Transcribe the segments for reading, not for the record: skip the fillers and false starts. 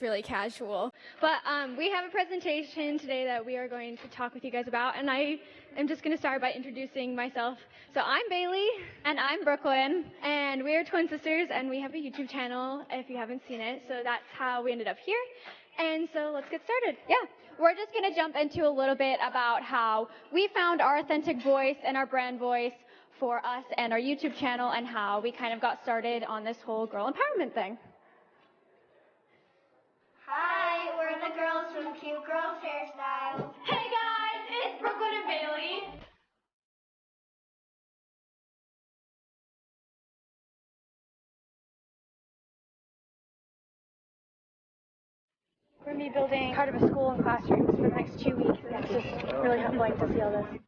really casual. But we have a presentation today that we are going to talk with you guys about, and I am just going to start by introducing myself. So I'm Bailey. And I'm Brooklyn. And we are twin sisters, and we have a YouTube channel if you haven't seen it. So that's how we ended up here. And so let's get started. Yeah, we're just going to jump into a little bit about how we found our authentic voice and our brand voice for us and our YouTube channel, and how we kind of got started on this whole girl empowerment thing. Hi, we're the girls from Cute Girls Hairstyles. Hey guys, it's Brooklyn and Bailey. We're going to be building part of a school and classrooms for the next 2 weeks, and it's just really humbling to see all this.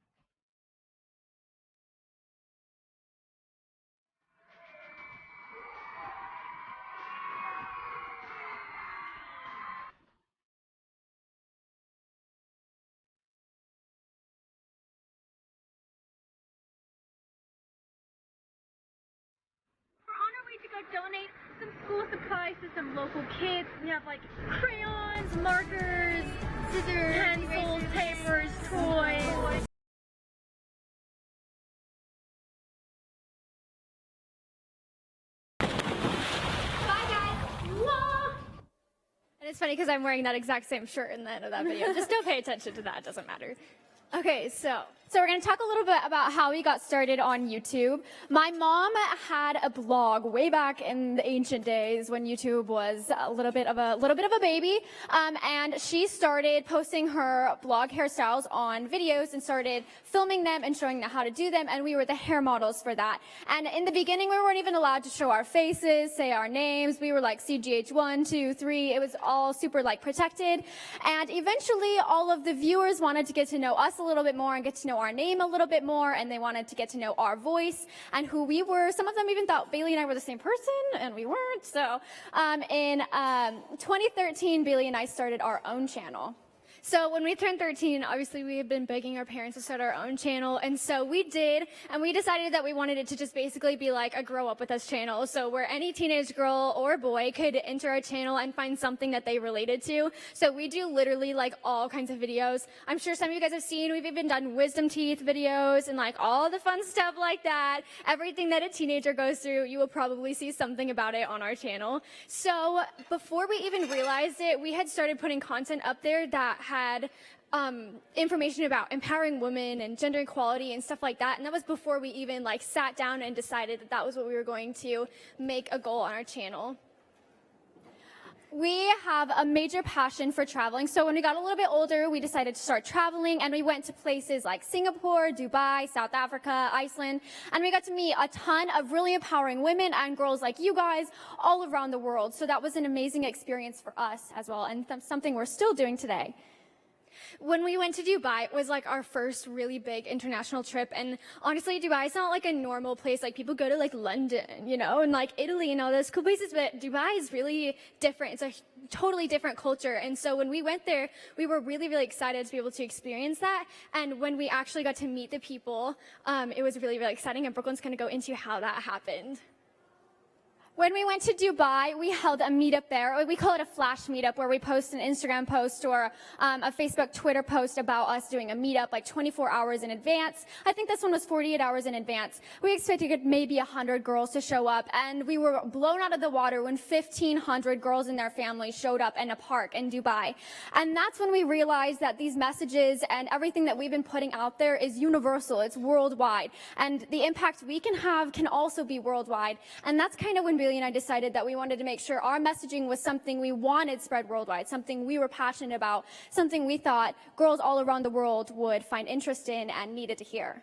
Donate some school supplies to some local kids. We have like crayons, markers, scissors, pencils, papers, toys. Bye guys. Mwah! And it's funny because I'm wearing that exact same shirt in the end of that video. Just don't pay attention to that. It doesn't matter. Okay, so we're going to talk a little bit about how we got started on YouTube. My mom had a blog way back in the ancient days when YouTube was a little bit of a baby, and she started posting her blog hairstyles on videos and started filming them and showing them how to do them, and we were the hair models for that. And in the beginning, we weren't even allowed to show our faces, say our names. We were like CGH 1, 2, 3. It was all super like protected, and eventually all of the viewers wanted to get to know us a little bit more and get to know our name a little bit more, and they wanted to get to know our voice and who we were. Some of them even thought Bailey and I were the same person, and we weren't. So in 2013, Bailey and I started our own channel. So when we turned 13, obviously we had been begging our parents to start our own channel, and so we did, and we decided that we wanted it to just basically be like a grow up with us channel, so where any teenage girl or boy could enter our channel and find something that they related to. So we do literally like all kinds of videos. I'm sure some of you guys have seen, we've even done wisdom teeth videos and like all the fun stuff like that. Everything that a teenager goes through, you will probably see something about it on our channel. So before we even realized it, we had started putting content up there that had information about empowering women and gender equality and stuff like that, and that was before we even like sat down and decided that that was what we were going to make a goal on our channel. We have a major passion for traveling, so when we got a little bit older, we decided to start traveling, and we went to places like Singapore, Dubai, South Africa, Iceland, and we got to meet a ton of really empowering women and girls like you guys all around the world. So that was an amazing experience for us as well, and something we're still doing today. When we went to Dubai, it was like our first really big international trip, and honestly, Dubai is not like a normal place. Like people go to like London, you know, and like Italy and all those cool places, but Dubai is really different. It's a totally different culture, and so when we went there, we were really, really excited to be able to experience that, and when we actually got to meet the people, it was really, really exciting, and Brooklyn's going to go into how that happened. When we went to Dubai, we held a meetup there. We call it a flash meetup, where we post an Instagram post or a Facebook, Twitter post about us doing a meetup like 24 hours in advance. I think this one was 48 hours in advance. We expected maybe 100 girls to show up, and we were blown out of the water when 1,500 girls and their families showed up in a park in Dubai. And that's when we realized that these messages and everything that we've been putting out there is universal. It's worldwide. And the impact we can have can also be worldwide. And that's kind of when Bailey and I decided that we wanted to make sure our messaging was something we wanted spread worldwide, something we were passionate about, something we thought girls all around the world would find interest in and needed to hear.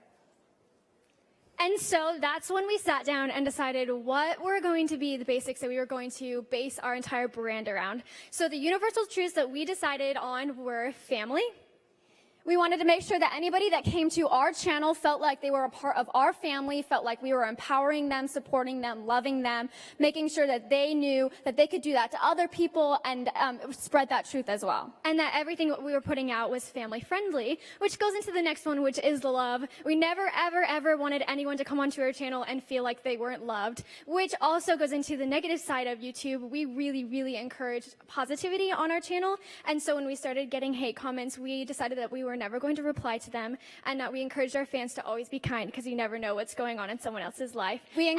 And so that's when we sat down and decided what were going to be the basics that we were going to base our entire brand around. So the universal truths that we decided on were family. We wanted to make sure that anybody that came to our channel felt like they were a part of our family, felt like we were empowering them, supporting them, loving them, making sure that they knew that they could do that to other people and spread that truth as well. And that everything we were putting out was family friendly, which goes into the next one, which is the love. We never, ever, ever wanted anyone to come onto our channel and feel like they weren't loved, which also goes into the negative side of YouTube. We really, really encouraged positivity on our channel. And so when we started getting hate comments, we decided that we were never going to reply to them, and that we encouraged our fans to always be kind, because you never know what's going on in someone else's life. We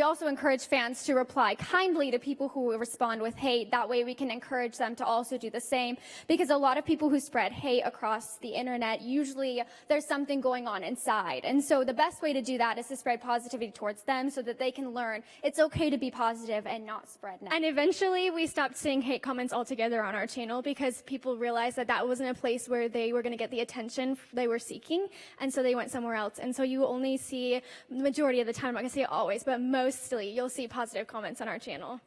also encourage fans to reply kindly to people who respond with hate. That way we can encourage them to also do the same, because a lot of people who spread hate across the internet, usually there's something going on inside. And so the best way to do that is to spread positivity towards them so that they can learn it's okay to be positive and not spread negative. And eventually we stopped seeing hate comments altogether on our channel, because people realized that that wasn't a place where they were going to get the attention they were seeking, and so they went somewhere else. And so you only see, the majority of the time, I'm not going to say always, but mostly you'll see positive comments on our channel.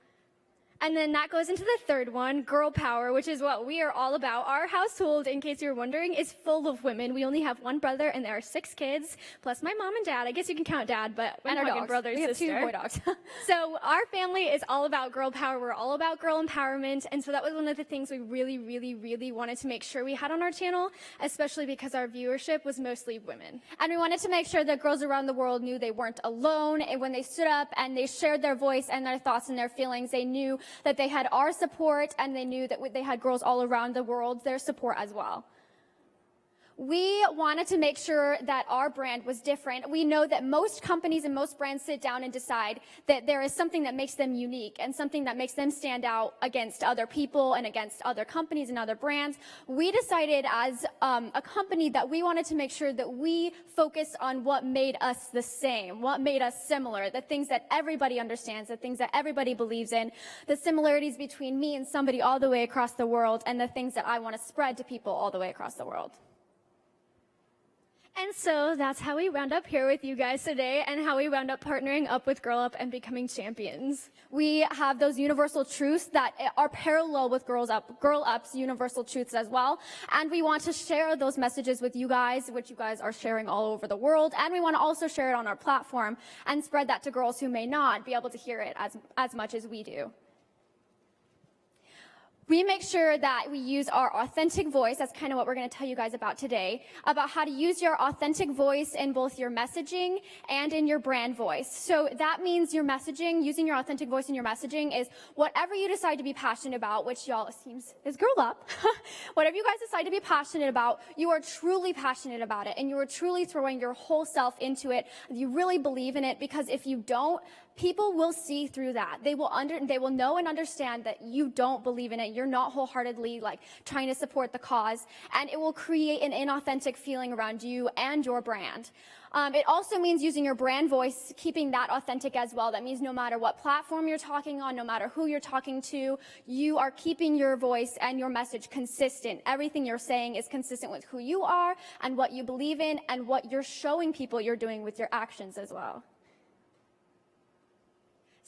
And then that goes into the third one, girl power, which is what we are all about. Our household, in case you're wondering, is full of women. We only have one brother, and there are 6 kids, plus my mom and dad. I guess you can count dad, but I'm our talking dogs. brother, We have sister. 2 boy dogs. So our family is all about girl power. We're all about girl empowerment. And so that was one of the things we really, really, really wanted to make sure we had on our channel, especially because our viewership was mostly women. And we wanted to make sure that girls around the world knew they weren't alone. And when they stood up and they shared their voice and their thoughts and their feelings, they knew that they had our support, and they knew that they had girls all around the world, their support as well. We wanted to make sure that our brand was different. We know that most companies and most brands sit down and decide that there is something that makes them unique and something that makes them stand out against other people and against other companies and other brands. We decided as a company that we wanted to make sure that we focused on what made us the same, what made us similar, the things that everybody understands, the things that everybody believes in, the similarities between me and somebody all the way across the world, and the things that I want to spread to people all the way across the world. And so that's how we wound up here with you guys today, and how we wound up partnering up with Girl Up and becoming champions. We have those universal truths that are parallel with Girl Up's universal truths as well. And we want to share those messages with you guys, which you guys are sharing all over the world. And we want to also share it on our platform and spread that to girls who may not be able to hear it as much as we do. We make sure that we use our authentic voice. That's kind of what we're going to tell you guys about today, about how to use your authentic voice in both your messaging and in your brand voice. So that means your messaging, using your authentic voice in your messaging, is whatever you decide to be passionate about, which y'all seems is Girl Up. Whatever you guys decide to be passionate about, you are truly passionate about it, and you are truly throwing your whole self into it. You really believe in it, because if you don't, people will see through that. They will know and understand that you don't believe in it. You're not wholeheartedly trying to support the cause, and it will create an inauthentic feeling around you and your brand. It also means using your brand voice, keeping that authentic as well. That means no matter what platform you're talking on, no matter who you're talking to, you are keeping your voice and your message consistent. Everything you're saying is consistent with who you are and what you believe in and what you're showing people you're doing with your actions as well.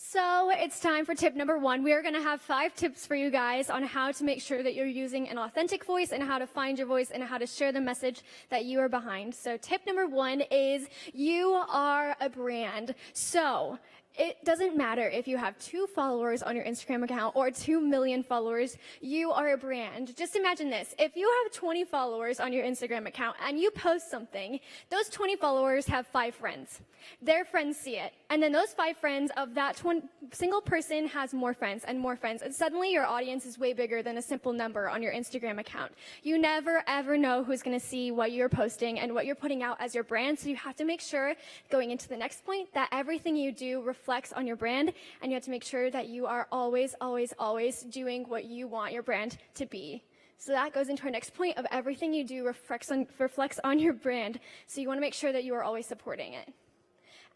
So it's time for tip number 1. We are going to have 5 tips for you guys on how to make sure that you're using an authentic voice, and how to find your voice, and how to share the message that you are behind. So tip number 1 is you are a brand. So it doesn't matter if you have 2 followers on your Instagram account or 2 million followers, you are a brand. Just imagine this. If you have 20 followers on your Instagram account and you post something, those 20 followers have 5 friends. Their friends see it. And then those 5 friends of that single person has more friends and more friends. And suddenly your audience is way bigger than a simple number on your Instagram account. You never ever know who's going to see what you're posting and what you're putting out as your brand. So you have to make sure, going into the next point, that everything you do reflects on your brand, and you have to make sure that you are always, always, always doing what you want your brand to be. So that goes into our next point of everything you do reflects on your brand. So you want to make sure that you are always supporting it.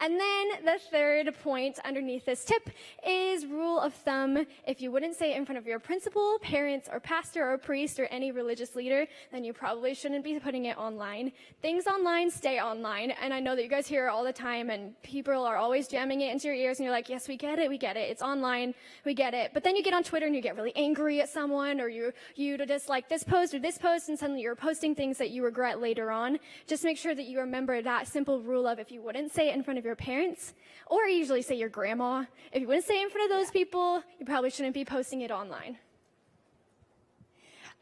And then the third point underneath this tip is rule of thumb. If you wouldn't say it in front of your principal, parents, or pastor, or priest, or any religious leader, then you probably shouldn't be putting it online. Things online stay online. And I know that you guys hear it all the time, and people are always jamming it into your ears, and you're like, yes, we get it. It's online, we get it. But then you get on Twitter and you get really angry at someone, or you dislike this post or this post, and suddenly you're posting things that you regret later on. Just make sure that you remember that simple rule of if you wouldn't say it in front of your parents, or I usually say your grandma, if you wouldn't say it in front of those people, you probably shouldn't be posting it online.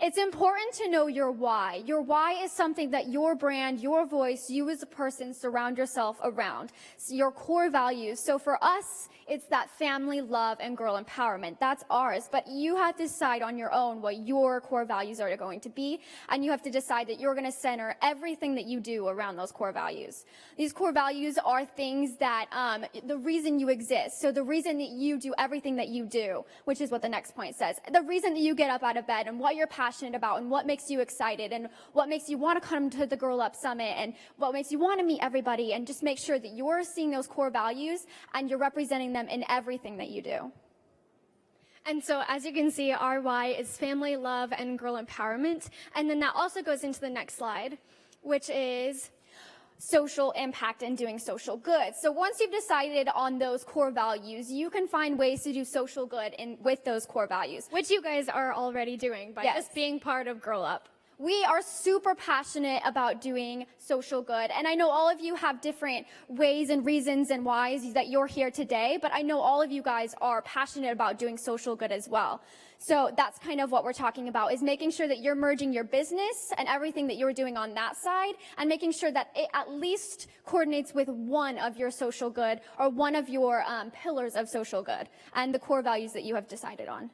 It's important to know your why. Your why is something that your brand, your voice, you as a person surround yourself around. So your core values. So for us, it's that family, love, and girl empowerment. That's ours. But you have to decide on your own what your core values are going to be. And you have to decide that you're going to center everything that you do around those core values. These core values are things that, the reason you exist. So the reason that you do everything that you do, which is what the next point says. The reason that you get up out of bed and what you're passionate about and what makes you excited and what makes you want to come to the Girl Up Summit and what makes you want to meet everybody, and just make sure that you're seeing those core values and you're representing them in everything that you do. And so as you can see, our why is family, love, and girl empowerment. And then that also goes into the next slide, which is social impact and doing social good. So once you've decided on those core values, you can find ways to do social good with those core values. which you guys are already doing by Yes. just being part of Girl Up. We are super passionate about doing social good. And I know all of you have different ways and reasons and whys that you're here today, but I know all of you guys are passionate about doing social good as well. So that's kind of what we're talking about, is making sure that you're merging your business and everything that you're doing on that side, and making sure that it at least coordinates with one of your social good or one of your pillars of social good and the core values that you have decided on.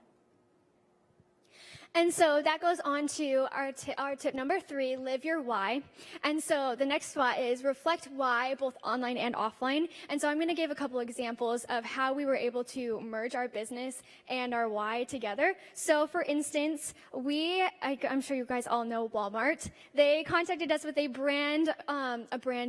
And so that goes on to our tip number 3, live your why. And so the next spot is reflect why, both online and offline. And so I'm going to give a couple examples of how we were able to merge our business and our why together. So for instance, I'm sure you guys all know Walmart. They contacted us with a brand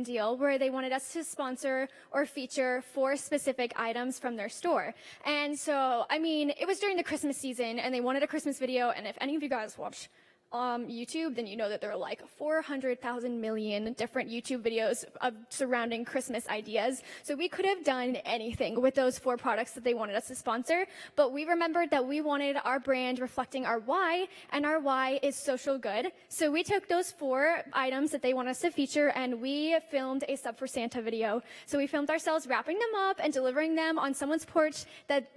deal where they wanted us to sponsor or feature 4 specific items from their store. And so, I mean, it was during the Christmas season, and they wanted a Christmas video, and if any of you guys watch YouTube, then you know that there are like 400,000 million different YouTube videos surrounding Christmas ideas. So we could have done anything with those 4 products that they wanted us to sponsor, but we remembered that we wanted our brand reflecting our why, and our why is social good. So we took those 4 items that they want us to feature, and we filmed a Sub for Santa video. So we filmed ourselves wrapping them up and delivering them on someone's porch, that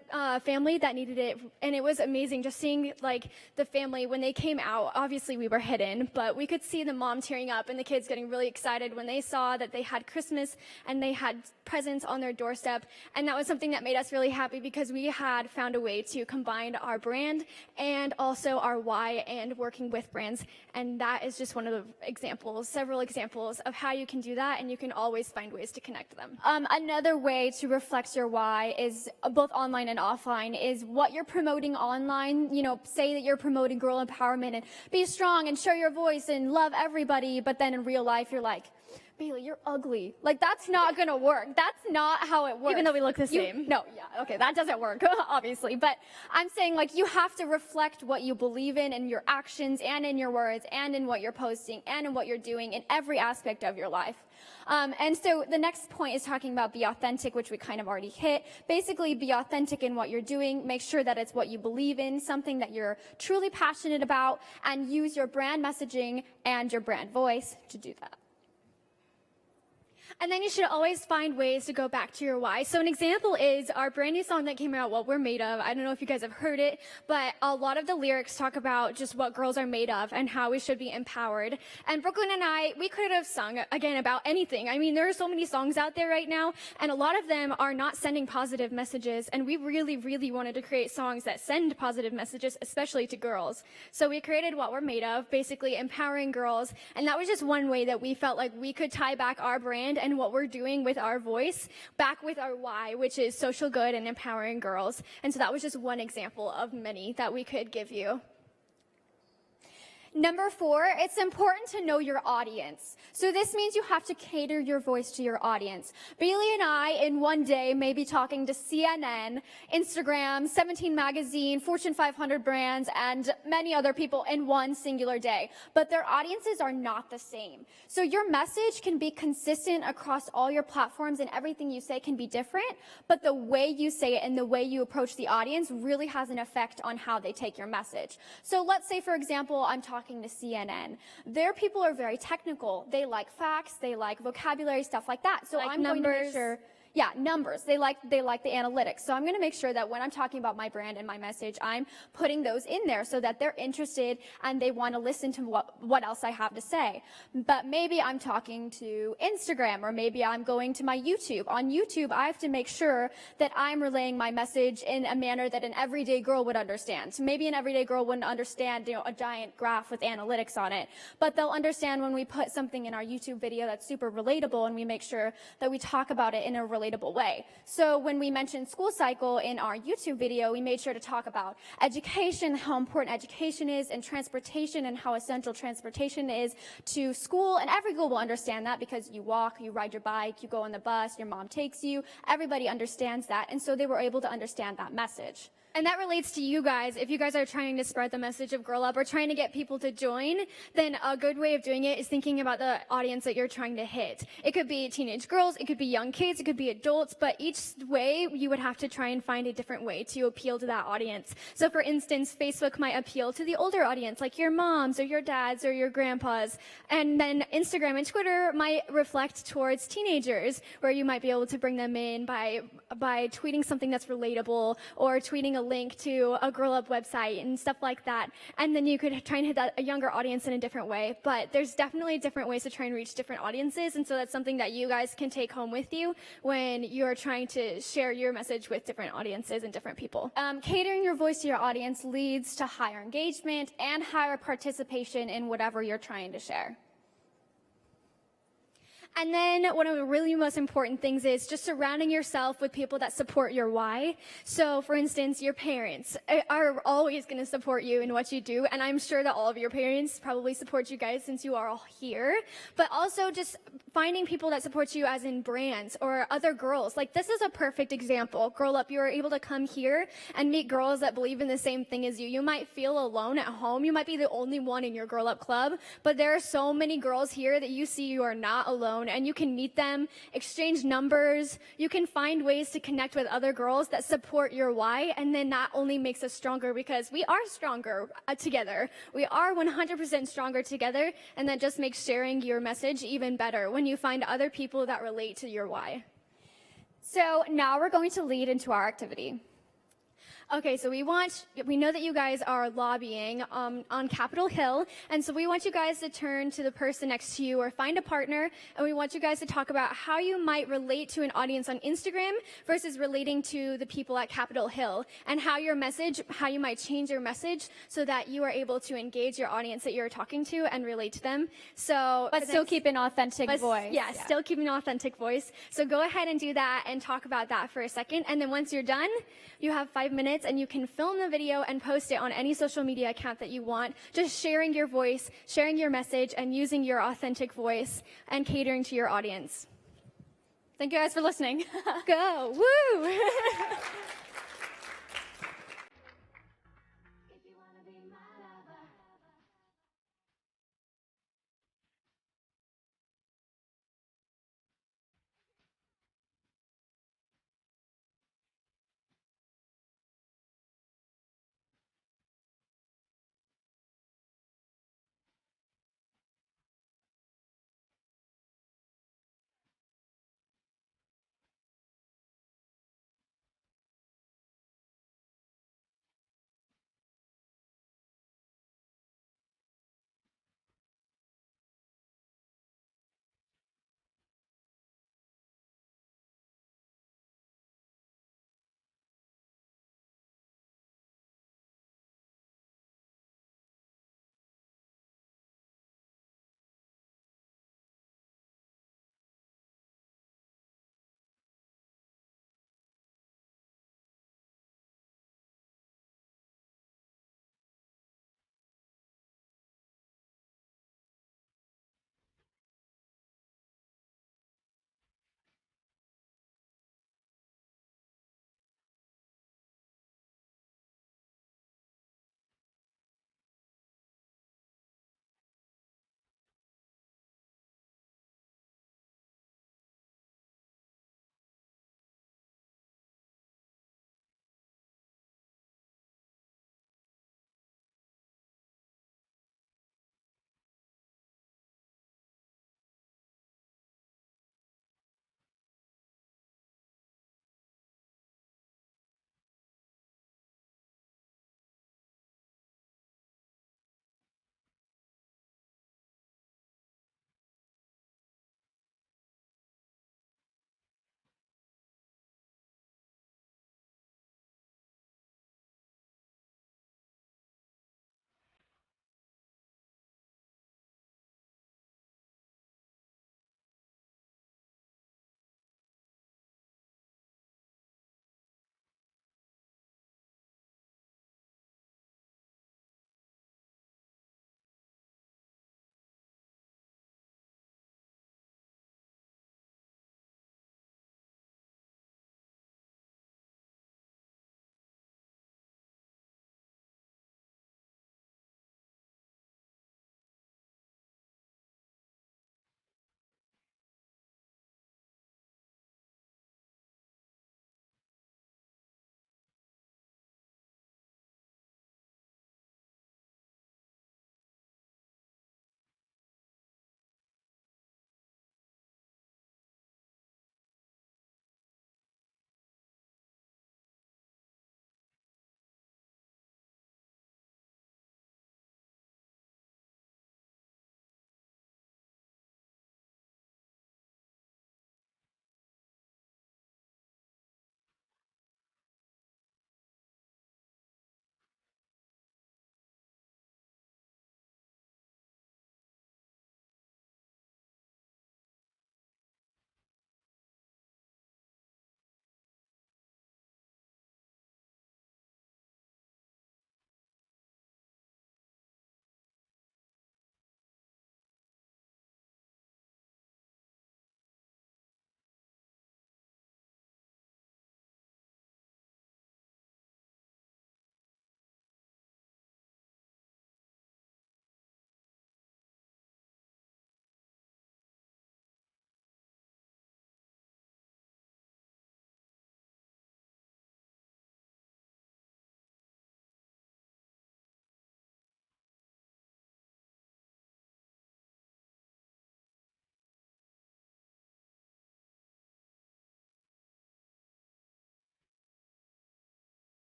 family that needed it. And it was amazing just seeing like the family when they came out. Obviously we were hidden, but we could see the mom tearing up and the kids getting really excited when they saw that they had Christmas and they had presents on their doorstep. And that was something that made us really happy, because we had found a way to combine our brand and also our why and working with brands. And that is just one of the examples, several examples of how you can do that, and you can always find ways to connect them. Another way to reflect your why is both online and offline is what you're promoting online. You know, say that you're promoting girl empowerment and be strong and share your voice and love everybody, but then in real life you're like, Bailey, you're ugly. Like, that's not gonna work. That's not how it works. Even though we look the same. Okay, that doesn't work, obviously. But I'm saying, like, you have to reflect what you believe in your actions and in your words and in what you're posting and in what you're doing in every aspect of your life. And so the next point is talking about be authentic, which we kind of already hit. Basically, be authentic in what you're doing. Make sure that it's what you believe in, something that you're truly passionate about, and use your brand messaging and your brand voice to do that. And then you should always find ways to go back to your why. So an example is our brand new song that came out, What We're Made Of. I don't know if you guys have heard it, but a lot of the lyrics talk about just what girls are made of and how we should be empowered. And Brooklyn and I, we could have sung, again, about anything. I mean, there are so many songs out there right now, and a lot of them are not sending positive messages. And we really, really wanted to create songs that send positive messages, especially to girls. So we created What We're Made Of, basically empowering girls. And that was just one way that we felt like we could tie back our brand and what we're doing with our voice back with our why, which is social good and empowering girls. And so that was just one example of many that we could give you. Number 4, it's important to know your audience. So this means you have to cater your voice to your audience. Bailey and I, in one day, may be talking to CNN, Instagram, 17 Magazine, Fortune 500 brands, and many other people in one singular day. But their audiences are not the same. So your message can be consistent across all your platforms, and everything you say can be different, but the way you say it and the way you approach the audience really has an effect on how they take your message. So let's say, for example, I'm talking to CNN. Their people are very technical. They like facts, they like vocabulary, stuff like that. So Like I'm going to make numbers. sure, yeah, numbers. They like the analytics. So I'm going to make sure that when I'm talking about my brand and my message, I'm putting those in there so that they're interested and they want to listen to what else I have to say. But maybe I'm talking to Instagram, or maybe I'm going to my YouTube. On YouTube, I have to make sure that I'm relaying my message in a manner that an everyday girl would understand. So maybe an everyday girl wouldn't understand, a giant graph with analytics on it, but they'll understand when we put something in our YouTube video that's super relatable, and we make sure that we talk about it in a relatable way. So when we mentioned school cycle in our YouTube video, we made sure to talk about education, how important education is, and transportation, and how essential transportation is to school. And every girl will understand that because you walk, you ride your bike, you go on the bus, your mom takes you. Everybody understands that. And so they were able to understand that message. And that relates to you guys. If you guys are trying to spread the message of Girl Up or trying to get people to join, then a good way of doing it is thinking about the audience that you're trying to hit. It could be teenage girls, it could be young kids, it could be adults, but each way you would have to try and find a different way to appeal to that audience. So for instance, Facebook might appeal to the older audience, like your moms or your dads or your grandpas. And then Instagram and Twitter might reflect towards teenagers, where you might be able to bring them in by tweeting something that's relatable, or tweeting a link to a Girl Up website and stuff like that. And then you could try and hit a younger audience in a different way. But there's definitely different ways to try and reach different audiences. And so that's something that you guys can take home with you when you're trying to share your message with different audiences and different people. Catering your voice to your audience leads to higher engagement and higher participation in whatever you're trying to share. And then one of the really most important things is just surrounding yourself with people that support your why. So for instance, your parents are always going to support you in what you do. And I'm sure that all of your parents probably support you guys since you are all here. But also just finding people that support you as in brands or other girls. Like this is a perfect example. Girl Up, you are able to come here and meet girls that believe in the same thing as you. You might feel alone at home. You might be the only one in your Girl Up club. But there are so many girls here that you see you are not alone. And you can meet them, exchange numbers. You can find ways to connect with other girls that support your why, and then that only makes us stronger because we are stronger together. We are 100% stronger together, and that just makes sharing your message even better when you find other people that relate to your why. So now we're going to lead into our activity. Okay, so we know that you guys are lobbying on Capitol Hill, and so we want you guys to turn to the person next to you or find a partner, and we want you guys to talk about how you might relate to an audience on Instagram versus relating to the people at Capitol Hill, and how you might change your message so that you are able to engage your audience that you're talking to and relate to them. So, But still keep an authentic voice. Yeah, still keeping an authentic voice. So go ahead and do that and talk about that for a second, and then once you're done, you have 5 minutes and you can film the video and post it on any social media account that you want, just sharing your voice, sharing your message, and using your authentic voice and catering to your audience. Thank you guys for listening. Go! Woo!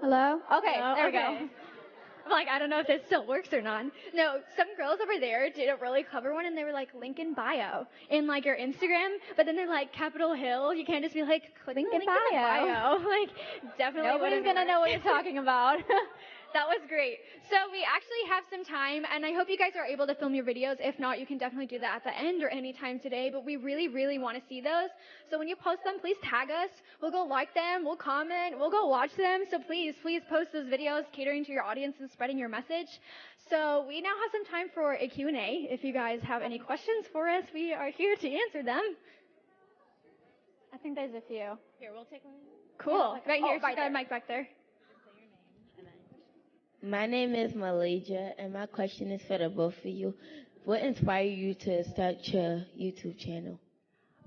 Hello? Okay, Oh, there we okay. go. I'm like, I don't know if this still works or not. No, some girls over there did a really clever one, and they were like, link in bio in like your Instagram, but then they're like Capitol Hill. You can't just be like, click Link the in link in the bio. bio. Like, definitely Nobody's wouldn't gonna know what work. you're talking about. That was great. So we actually have some time, and I hope you guys are able to film your videos. If not, you can definitely do that at the end or anytime today, but we really, really want to see those. So when you post them, please tag us. We'll go like them, we'll comment, we'll go watch them. So please, please post those videos catering to your audience and spreading your message. So we now have some time for a Q&A. If you guys have any questions for us, we are here to answer them. I think there's a few. Here, we'll take one. Cool. Right here. Oh, right She's got a there. mic back there. My name is Malaysia, and my question is for the both of you. What inspired you to start your YouTube channel?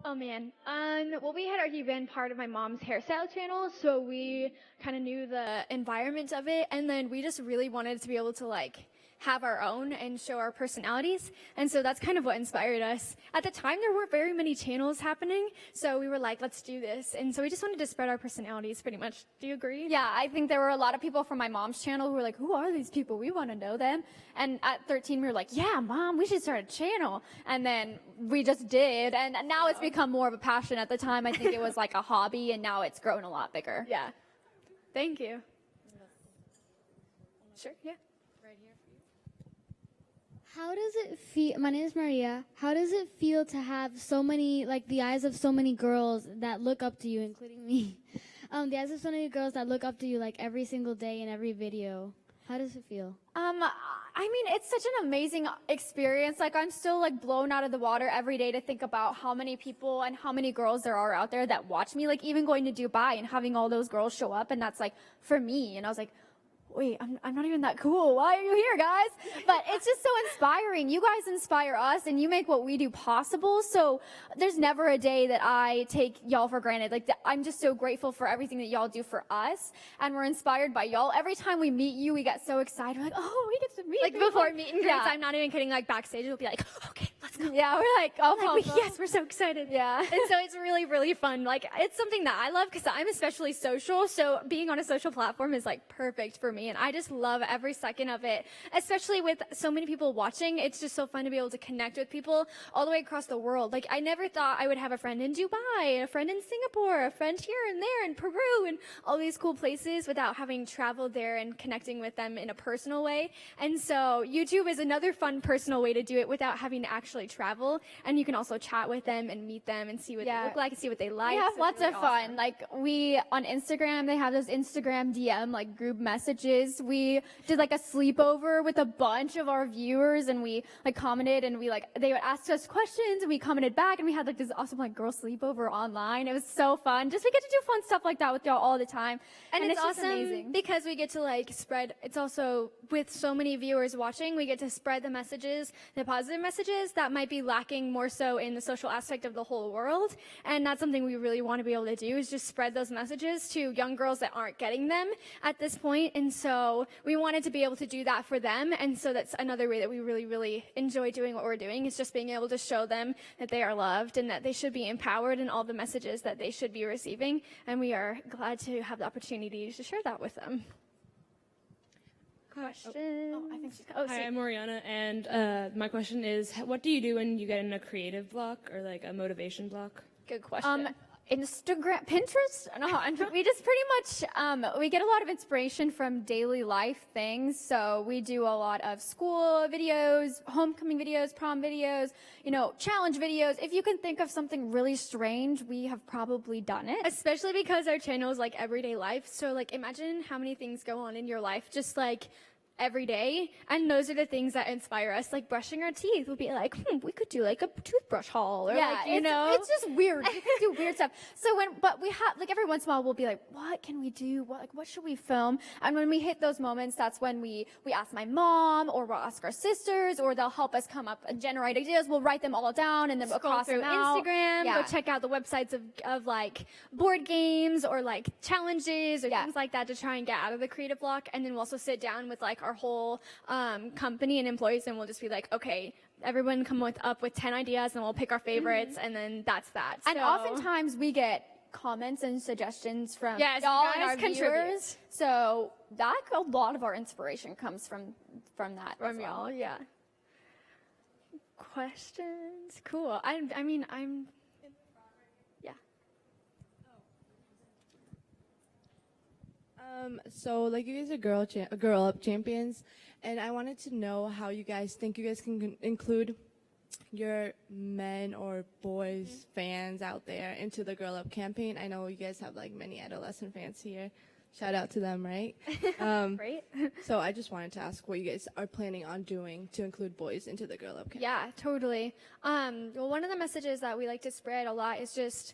Oh man. Well, we had already been part of my mom's hairstyle channel, so we kind of knew the environment of it, and then we just really wanted to be able to like have our own and show our personalities, and so that's kind of what inspired us. At the time, there weren't very many channels happening, so we were like, let's do this, and so we just wanted to spread our personalities, pretty much. Do you agree? Yeah, I think there were a lot of people from my mom's channel who were like, who are these people? We want to know them. And at 13, we were like, yeah, Mom, we should start a channel. And then we just did. And now it's become more of a passion. At the time, I think it was like a hobby, and now it's grown a lot bigger. Yeah. Thank you. Sure, yeah. How does it feel? My name is Maria. How does it feel to have so many, like the eyes of so many girls that look up to you, including me? The eyes of so many girls that look up to you like every single day in every video. How does it feel? I mean, it's such an amazing experience. Like, I'm still like blown out of the water every day to think about how many people and how many girls there are out there that watch me. Like, even going to Dubai and having all those girls show up, and that's like for me. And I was like, wait, I'm not even that cool. Why are you here, guys? But it's just so inspiring. You guys inspire us, and you make what we do possible. So there's never a day that I take y'all for granted. Like, I'm just so grateful for everything that y'all do for us, and we're inspired by y'all. Every time we meet you, we get so excited. We're like, oh, we get to meet Like people. before meet and greets, Yeah. I'm not even kidding, like backstage, we'll be like, okay, let's go. Yeah, we're like, oh, Like, yes, we're so excited. Yeah. And so it's really, really fun. Like, it's something that I love because I'm especially social. So being on a social platform is like perfect for me. And I just love every second of it, especially with so many people watching. It's just so fun to be able to connect with people all the way across the world. Like, I never thought I would have a friend in Dubai, a friend in Singapore, a friend here and there in Peru and all these cool places without having traveled there and connecting with them in a personal way. And so YouTube is another fun personal way to do it without having to actually travel. And you can also chat with them and meet them and see what Yeah. they look like and see what they like. We have So it's lots really of fun. awesome. Like, we, on Instagram, they have those Instagram DM, like, group messages. We did, like, a sleepover with a bunch of our viewers, and we, like, commented, and we, like, they would ask us questions, and we commented back, and we had, like, this awesome, like, girl sleepover online. It was so fun. Just, we get to do fun stuff like that with y'all all the time. And it's just awesome amazing. because we get to like spread, it's also with so many viewers watching, we get to spread the messages, the positive messages that might be lacking more so in the social aspect of the whole world. And that's something we really want to be able to do, is just spread those messages to young girls that aren't getting them at this point. And so we wanted to be able to do that for them. And so that's another way that we really, really enjoy doing what we're doing, is just being able to show them that they are loved and that they should be empowered in all the messages that they should be receiving. And we are glad to have the opportunity to share that with them. Question. I think she's Hi, I'm Oriana, and my question is, what do you do when you get in a creative block or like a motivation block? Good question. Instagram, Pinterest? No, and we just pretty much, we get a lot of inspiration from daily life things. So we do a lot of school videos, homecoming videos, prom videos, you know, challenge videos. If you can think of something really strange, we have probably done it. Especially because our channel is like everyday life. So like imagine how many things go on in your life just like every day. And those are the things that inspire us. Like brushing our teeth. We'll be like, we could do like a toothbrush haul. Or like, you know. It's just weird. We can do weird stuff. So but we have, like, every once in a while we'll be like, what can we do? What should we film? And when we hit those moments, that's when we ask my mom, or we'll ask our sisters, or they'll help us come up and generate ideas. We'll write them all down and then we'll Scroll cross through them out. Instagram, Yeah. go check out the websites of like board games or like challenges or Yeah. things like that to try and get out of the creative block. And then we'll also sit down with like our whole company and employees, and we'll just be like, okay, everyone come up with 10 ideas, and we'll pick our favorites, and then that's that. And So- oftentimes we get comments and suggestions from Yes, y'all you and guys our contribute. viewers. So that a lot of our inspiration comes from that. as From well. y'all, yeah. Questions? Cool. I mean, yeah. So like you guys are girl up champions, and I wanted to know how you guys think you guys can include your men or boys fans out there into the girl up campaign. I know you guys have like many adolescent fans here. Shout out to them, right? Right? So I just wanted to ask what you guys are planning on doing to include boys into the girl up campaign. Yeah, totally. Well, one of the messages that we like to spread a lot is just,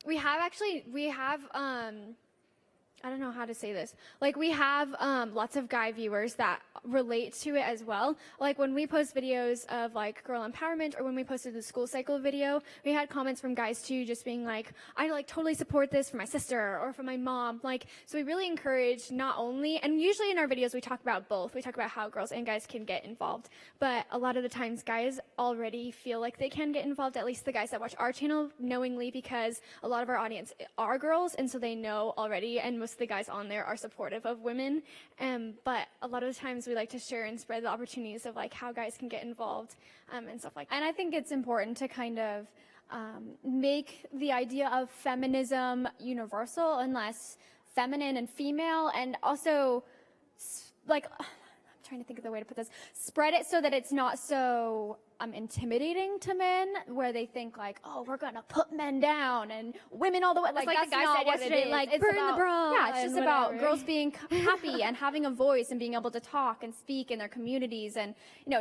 we have, I don't know how to say this. Like, we have lots of guy viewers that relate to it as well. Like, when we post videos of, like, girl empowerment, or when we posted the school cycle video, we had comments from guys, too, just being like, I, like, totally support this for my sister or for my mom. Like, so we really encourage not only, and usually in our videos we talk about both. We talk about how girls and guys can get involved. But a lot of the times, guys already feel like they can get involved, at least the guys that watch our channel, knowingly, because a lot of our audience are girls, and so they know already, and most of the guys on there are supportive of women. But a lot of the times we like to share and spread the opportunities of like how guys can get involved and stuff like that. And I think it's important to kind of make the idea of feminism universal and less feminine and female, and also like, I'm trying to think of the way to put this, spread it so that it's not so intimidating to men, where they think like, oh, we're gonna put men down and women all the way. Like like that's the guys not said what it yesterday, is. like, It's burn the about, bra yeah, it's and just about whatever. girls being happy and having a voice and being able to talk and speak in their communities, and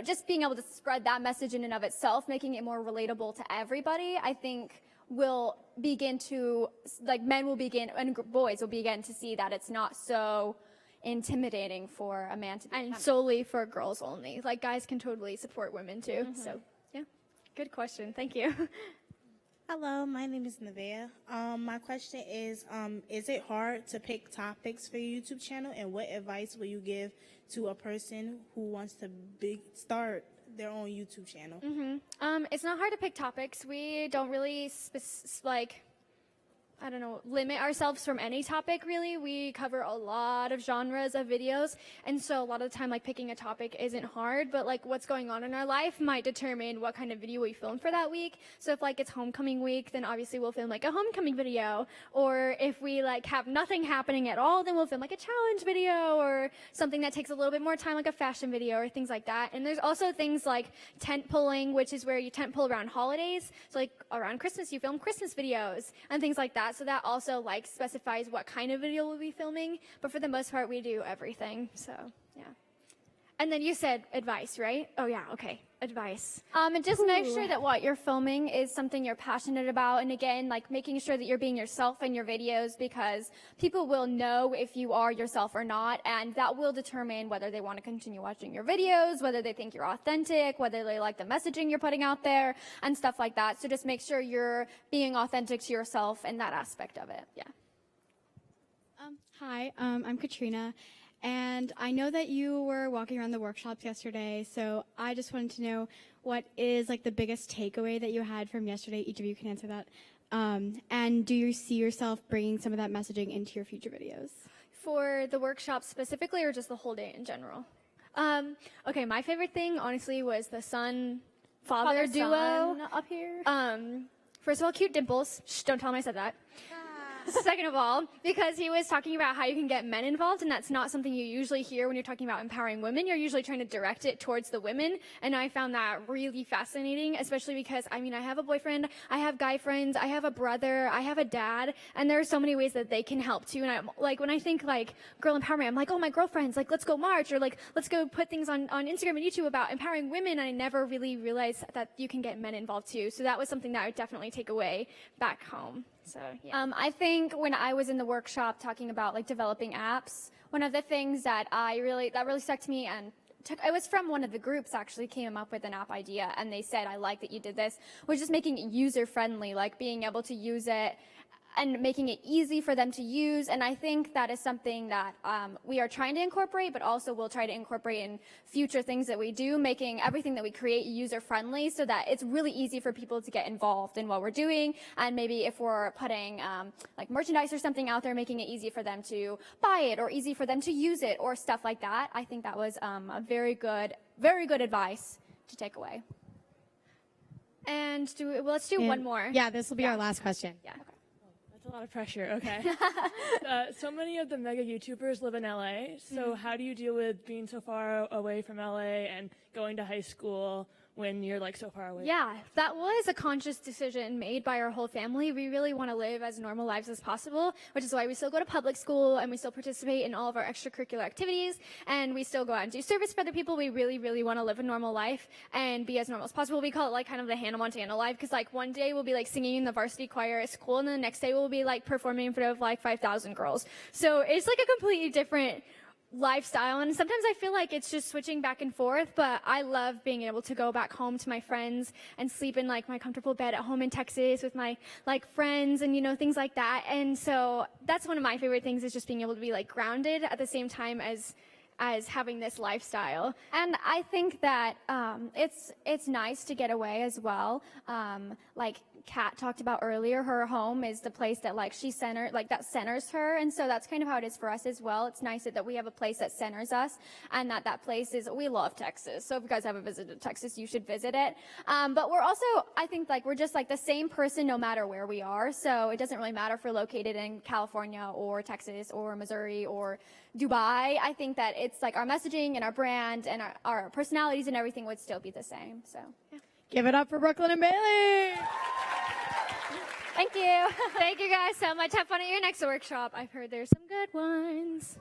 just being able to spread that message in and of itself, making it more relatable to everybody. I think will begin to, like, men will begin and boys will begin to see that it's not so intimidating for a man to be And solely for girls only. Like, guys can totally support women too. So, yeah. Good question. Thank you. Hello, my name is Nevaeh. My question is it hard to pick topics for your YouTube channel, and what advice will you give to a person who wants to start their own YouTube channel? It's not hard to pick topics. We don't really limit ourselves from any topic, really. We cover a lot of genres of videos, and so a lot of the time, like, picking a topic isn't hard, but, like, what's going on in our life might determine what kind of video we film for that week. So if, like, it's homecoming week, then obviously we'll film, like, a homecoming video, or if we, like, have nothing happening at all, then we'll film, like, a challenge video, or something that takes a little bit more time, like a fashion video, or things like that. And there's also things like tent pulling, which is where you tent pull around holidays. So, like, around Christmas, you film Christmas videos, and things like that. So that also, like, specifies what kind of video we'll be filming. But for the most part, we do everything. So, yeah. And then you said advice, right? Oh, yeah. Okay. Advice. And just make sure that what you're filming is something you're passionate about. And again, like, making sure that you're being yourself in your videos, because people will know if you are yourself or not. And that will determine whether they want to continue watching your videos, whether they think you're authentic, whether they like the messaging you're putting out there, and stuff like that. So just make sure you're being authentic to yourself in that aspect of it. Yeah. Hi, I'm Katrina, and I know that you were walking around the workshops yesterday, so I just wanted to know what is, like, the biggest takeaway that you had from yesterday. Each of you can answer that. And do you see yourself bringing some of that messaging into your future videos? For the workshop specifically, or just the whole day in general? Okay, my favorite thing, honestly, was the son-father duo. Son up here. First of all, cute dimples. Shh, don't tell him I said that. Second of all, because he was talking about how you can get men involved, and that's not something you usually hear when you're talking about empowering women. You're usually trying to direct it towards the women, and I found that really fascinating, especially because, I mean, I have a boyfriend, I have guy friends, I have a brother, I have a dad, and there are so many ways that they can help too. And I'm like, when I think like girl empowerment, I'm like, oh, my girlfriends, like, let's go march, or like, let's go put things on Instagram and YouTube about empowering women. And I never really realized that you can get men involved too. So that was something that I would definitely take away back home. So, yeah. I think when I was in the workshop talking about, like, developing apps, one of the things that really stuck to me, and it was from one of the groups actually came up with an app idea, and they said, I like that you did this, was just making it user friendly, like being able to use it and making it easy for them to use. And I think that is something that we are trying to incorporate, but also we'll try to incorporate in future things that we do, making everything that we create user-friendly so that it's really easy for people to get involved in what we're doing. And maybe if we're putting like merchandise or something out there, making it easy for them to buy it or easy for them to use it or stuff like that. I think that was a very good advice to take away. And let's do one more. Yeah, this will be our last question. Yeah. That's a lot of pressure. Okay. So many of the mega YouTubers live in LA. So how do you deal with being so far away from LA and going to high school when you're like so far away? Yeah, that was a conscious decision made by our whole family. We really want to live as normal lives as possible, which is why we still go to public school and we still participate in all of our extracurricular activities and we still go out and do service for other people. We really, really want to live a normal life and be as normal as possible. We call it like kind of the Hannah Montana life because like one day we'll be like singing in the varsity choir at school and then the next day we'll be like performing in front of like 5,000 girls. So it's like a completely different lifestyle, and sometimes I feel like it's just switching back and forth, but I love being able to go back home to my friends and sleep in like my comfortable bed at home in Texas with my like friends and things like that. And so that's one of my favorite things, is just being able to be like grounded at the same time as having this lifestyle. And I think that it's nice to get away as well. Like Kat talked about earlier, her home is the place that like that centers her, and so that's kind of how it is for us as well. It's nice that we have a place that centers us, and that place is, we love Texas. So if you guys haven't visited Texas, you should visit it. But we're also, I think like we're just like the same person no matter where we are. So it doesn't really matter if we're located in California or Texas or Missouri or Dubai. I think that it's like our messaging and our brand and our personalities and everything would still be the same. So yeah. Give it up for Brooklyn and Bailey. Thank you. Thank you guys so much. Have fun at your next workshop. I've heard there's some good ones.